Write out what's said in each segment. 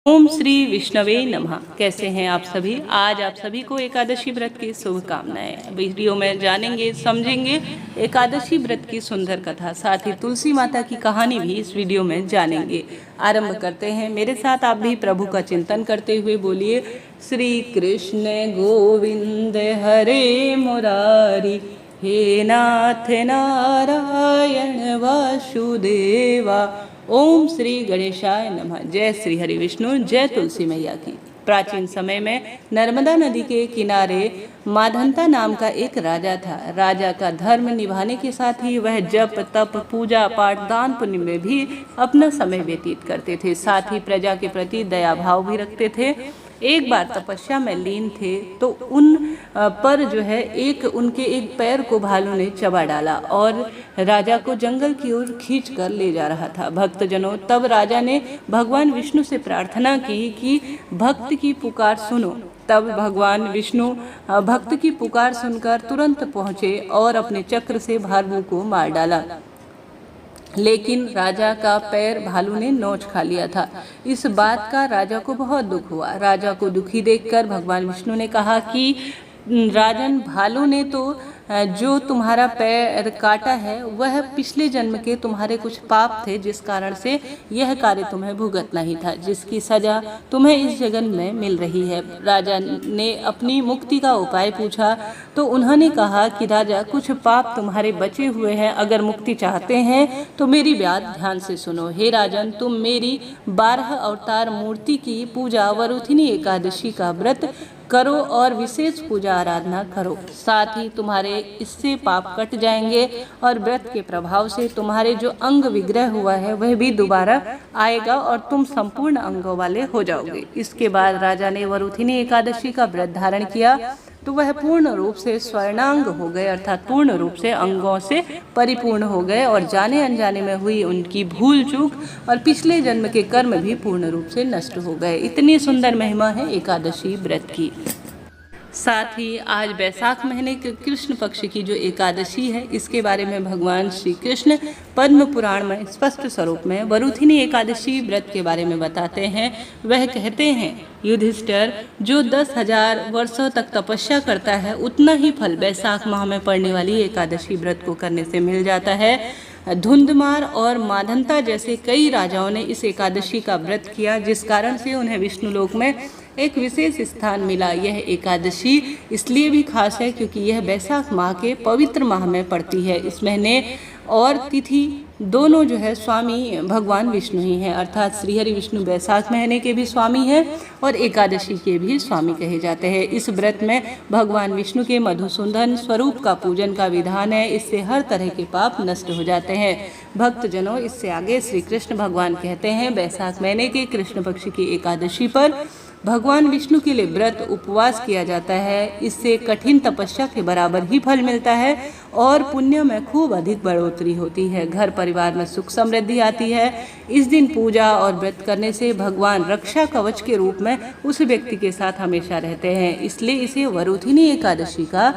ओम श्री विष्णवे नमः। कैसे हैं आप सभी? आज आप सभी को एकादशी व्रत की शुभकामनाएं। वीडियो में जानेंगे, समझेंगे एकादशी व्रत की सुंदर कथा, साथ ही तुलसी माता की कहानी भी इस वीडियो में जानेंगे। आरंभ करते हैं। मेरे साथ आप भी प्रभु का चिंतन करते हुए बोलिए, श्री कृष्ण गोविंद हरे मुरारी, हे नाथ नारायण वासुदेवा। ओम श्री गणेशाय नमः। जय श्री हरि विष्णु, जय तुलसी मैया की। प्राचीन समय में नर्मदा नदी के किनारे माधंता नाम का एक राजा था। राजा का धर्म निभाने के साथ ही वह जप तप पूजा पाठ दान पुण्य में भी अपना समय व्यतीत करते थे। साथ ही प्रजा के प्रति दया भाव भी रखते थे। एक बार तपस्या में लीन थे तो उन पर उनके एक पैर को भालू ने चबा डाला और राजा को जंगल की ओर खींच कर ले जा रहा था। भक्तजनों, तब राजा ने भगवान विष्णु से प्रार्थना की कि भक्त की पुकार सुनो। तब भगवान विष्णु भक्त की पुकार सुनकर तुरंत पहुँचे और अपने चक्र से भालू को मार डाला। लेकिन राजा का पैर भालू ने नोच खा लिया था। इस बात का राजा को बहुत दुख हुआ। राजा को दुखी देखकर भगवान विष्णु ने कहा कि राजन, भालू ने तो जो तुम्हारा पैर काटा है वह पिछले जन्म के तुम्हारे कुछ पाप थे, जिस कारण से यह कार्य तुम्हें भुगतना ही था, जिसकी सजा तुम्हें इस जन्म में मिल रही है। राजा ने अपनी मुक्ति का उपाय पूछा तो उन्होंने कहा कि राजा, कुछ पाप तुम्हारे बचे हुए हैं। अगर मुक्ति चाहते हैं तो मेरी बात ध्यान से सुनो। हे राजन, तुम मेरी 12 अवतार मूर्ति की पूजा वरुथिनी एकादशी का व्रत करो और विशेष पूजा आराधना करो। साथ ही तुम्हारे इससे पाप कट जाएंगे और व्रत के प्रभाव से तुम्हारे जो अंग विग्रह हुआ है वह भी दोबारा आएगा और तुम संपूर्ण अंगों वाले हो जाओगे। इसके बाद राजा ने वरुथिनी एकादशी का व्रत धारण किया तो वह पूर्ण रूप से स्वर्णांग हो गए, अर्थात पूर्ण रूप से अंगों से परिपूर्ण हो गए और जाने अनजाने में हुई उनकी भूल चूक और पिछले जन्म के कर्म भी पूर्ण रूप से नष्ट हो गए। इतनी सुंदर महिमा है एकादशी व्रत की। साथ ही आज वैशाख महीने के कृष्ण पक्ष की जो एकादशी है, इसके बारे में भगवान श्री कृष्ण पद्म पुराण में स्पष्ट स्वरूप में वरुथिनी एकादशी व्रत के बारे में बताते हैं। वह कहते हैं, युधिष्ठिर, जो 10,000 वर्षों तक तपस्या करता है उतना ही फल वैशाख माह में पड़ने वाली एकादशी व्रत को करने से मिल जाता है। धुंधमार और माधंता जैसे कई राजाओं ने इस एकादशी का व्रत किया, जिस कारण से उन्हें विष्णुलोक में एक विशेष स्थान मिला। यह एकादशी इसलिए भी खास है क्योंकि यह वैशाख माह के पवित्र माह में पड़ती है। इस महीने और तिथि दोनों स्वामी भगवान विष्णु ही हैं, अर्थात श्री हरि विष्णु वैशाख महीने के भी स्वामी हैं और एकादशी के भी स्वामी कहे जाते हैं। इस व्रत में भगवान विष्णु के मधुसूदन स्वरूप का पूजन का विधान है। इससे हर तरह के पाप नष्ट हो जाते हैं। भक्तजनों, इससे आगे श्री कृष्ण भगवान कहते हैं, वैशाख महीने के कृष्ण पक्ष की एकादशी पर भगवान विष्णु के लिए व्रत उपवास किया जाता है। इससे कठिन तपस्या के बराबर ही फल मिलता है और पुण्य में खूब अधिक बढ़ोतरी होती है। घर परिवार में सुख समृद्धि आती है। इस दिन पूजा और व्रत करने से भगवान रक्षा कवच के रूप में उस व्यक्ति के साथ हमेशा रहते हैं। इसलिए इसे वरुथिनी एकादशी का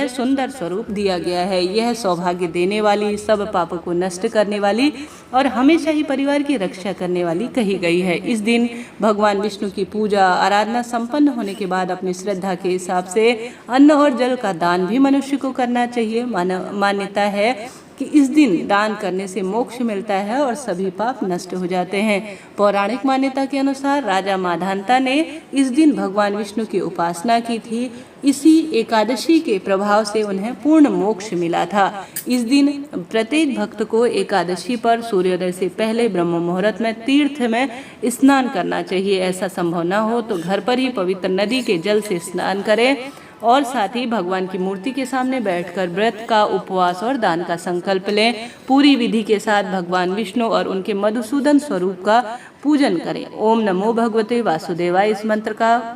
सुंदर स्वरूप दिया गया है। यह सौभाग्य देने वाली, सब पापों को नष्ट करने वाली और हमेशा ही परिवार की रक्षा करने वाली कही गई है। इस दिन भगवान विष्णु की पूजा आराधना संपन्न होने के बाद अपनी श्रद्धा के हिसाब से अन्न और जल का दान भी मनुष्य को करना चाहिए। मान्यता है कि इस दिन दान करने से मोक्ष मिलता है और सभी पाप नष्ट हो जाते हैं। पौराणिक मान्यता के अनुसार राजा माधांता ने इस दिन भगवान विष्णु की उपासना की थी। इसी एकादशी के प्रभाव से उन्हें पूर्ण मोक्ष मिला था। इस दिन प्रत्येक भक्त को एकादशी पर सूर्योदय से पहले ब्रह्म मुहूर्त में तीर्थ में स्नान करना चाहिए। ऐसा संभव न हो तो घर पर ही पवित्र नदी के जल से स्नान करें और साथ ही भगवान की मूर्ति के सामने बैठकर व्रत का, उपवास और दान का संकल्प लें। पूरी विधि के साथ भगवान विष्णु और उनके मधुसूदन स्वरूप का पूजन करें। ओम नमो भगवते वासुदेवाय, इस मंत्र का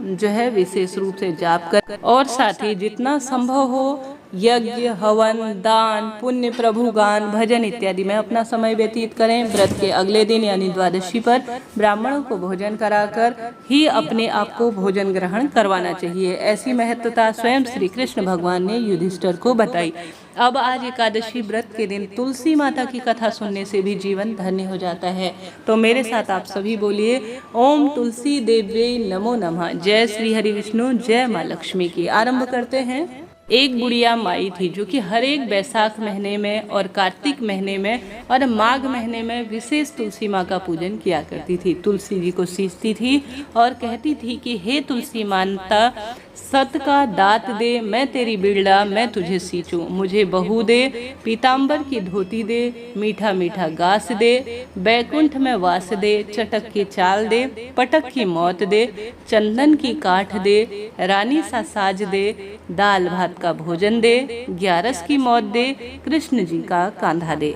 विशेष रूप से जाप कर और साथ ही जितना संभव हो यज्ञ, हवन, दान, पुण्य, प्रभु गान, भजन इत्यादि में अपना समय व्यतीत करें। व्रत के अगले दिन यानी द्वादशी पर ब्राह्मणों को भोजन कराकर ही अपने आप को भोजन ग्रहण करवाना चाहिए। ऐसी महत्वता स्वयं श्री कृष्ण भगवान ने युधिष्ठिर को बताई। अब आज एकादशी व्रत के दिन तुलसी माता की कथा सुनने से भी जीवन धन्य हो जाता है। तो मेरे साथ आप सभी बोलिए, ओम तुलसी देव्यै नमो नमः। जय श्री हरि विष्णु, जय माँ लक्ष्मी की। आरंभ करते हैं। एक बुढ़िया माई थी जो कि हर एक बैसाख महीने में और कार्तिक महीने में और माघ महीने में विशेष तुलसी माँ का पूजन किया करती थी। तुलसी जी को सींचती थी और कहती थी कि हे तुलसी माता, सत का दात दे, मैं तेरी बिरला मैं तुझे सींचूं। मुझे बहू दे, पीताम्बर की धोती दे, मीठा मीठा गास दे, बैकुंठ में वास दे, चटक की चाल दे, पटक की मौत दे, चंदन की काठ दे, रानी सा साज दे, दाल भात का भोजन दे, 11 की मौत दे, कृष्ण जी का कांधा दे।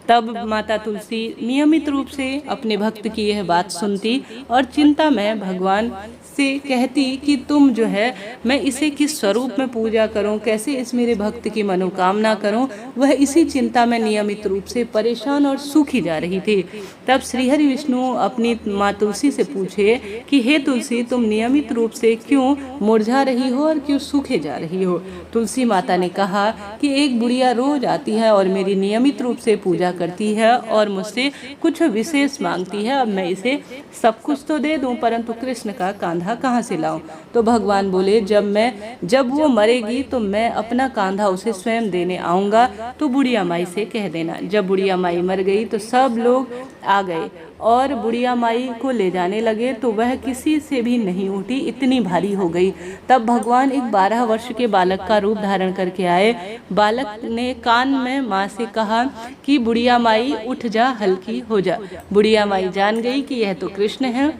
तब माता तुलसी नियमित रूप से अपने भक्त की यह बात सुनती और चिंता में भगवान से कहती कि तुम जो है, मैं इसे किस स्वरूप में पूजा करूं, कैसे इस मेरे भक्त की मनोकामना करूं। वह इसी चिंता में नियमित रूप से परेशान और सूखी जा रही थी। तब श्रीहरि विष्णु अपनी माँ तुलसी से पूछे कि हे तुलसी, तुम नियमित रूप से क्यों मुरझा रही हो और क्यों सूखे जा रही हो। तुलसी माता ने कहा कि एक बुढ़िया रोज आती है और मेरी नियमित रूप से पूजा करती है और मुझसे कुछ विशेष मांगती है। अब मैं इसे सब कुछ तो दे दूं, परंतु कृष्ण का कांधा कहाँ से लाऊं। तो भगवान बोले, जब वो मरेगी तो मैं अपना कांधा उसे स्वयं देने आऊंगा, तो बुढ़िया माई से कह देना। जब बुढ़िया माई मर गई तो सब लोग आ गए और बुढ़िया माई को ले जाने लगे, तो वह किसी से भी नहीं उठी, इतनी भारी हो गई। तब भगवान एक 12 वर्ष के बालक का रूप धारण करके आए। बालक ने कान में माँ से कहा कि बुढ़िया माई उठ जा, हल्की हो जा। बुढ़िया माई जान गई कि यह तो कृष्ण है।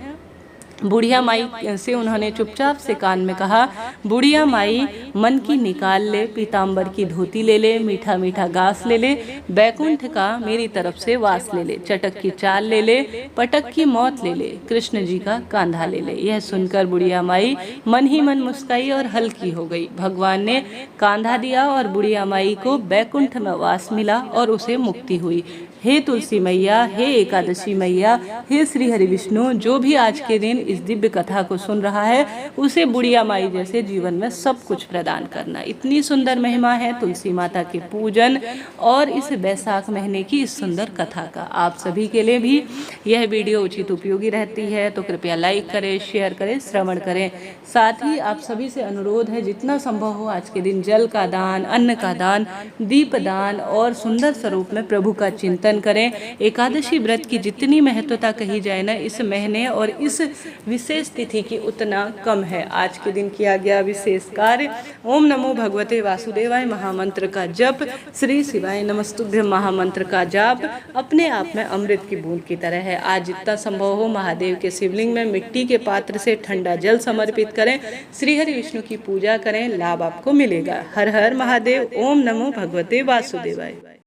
बुढ़िया माई से उन्होंने चुपचाप से कान में कहा, बुढ़िया माई मन की निकाल ले, पीताम्बर की धोती ले ले, मीठा मीठा घास ले ले, बैकुंठ का मेरी तरफ से वास ले ले, चटक की चाल ले ले, पटक की मौत ले ले, कृष्ण जी का कांधा ले ले। यह सुनकर बुढ़िया माई मन ही मन मुस्काई और हल्की हो गई। भगवान ने कांधा दिया और बुढ़िया माई को बैकुंठ में वास मिला और उसे मुक्ति हुई। हे तुलसी मैया, हे एकादशी मैया, हे श्री हरि विष्णु, जो भी आज के दिन इस दिव्य कथा को सुन रहा है उसे बुढ़िया माई जैसे जीवन में सब कुछ प्रदान करना। इतनी सुंदर महिमा है तुलसी माता के पूजन और इस बैसाख महीने की इस सुंदर कथा का। आप सभी के लिए भी यह वीडियो उचित उपयोगी रहती है तो कृपया लाइक करें, शेयर करें, श्रवण करें। साथ ही आप सभी से अनुरोध है, जितना संभव हो आज के दिन जल का दान, अन्न का दान, दीप दान और सुंदर स्वरूप में प्रभु का चिंतन करें। एकादशी व्रत की जितनी महत्वता कही जाए ना इस महीने और इस विशेष तिथि की उतना कम है। आज के दिन किया गया विशेष कार्य ओम नमो भगवते वासुदेवाय महामंत्र का जप, श्री शिवाय नमस्तुभ्य महामंत्र का जाप अपने आप में अमृत की बूंद की तरह है। आज जितना संभव हो महादेव के शिवलिंग में मिट्टी के पात्र से ठंडा जल समर्पित करें, श्री हरि विष्णु की पूजा करें, लाभ आपको मिलेगा। हर हर महादेव। ओम नमो भगवते वासुदेवाय।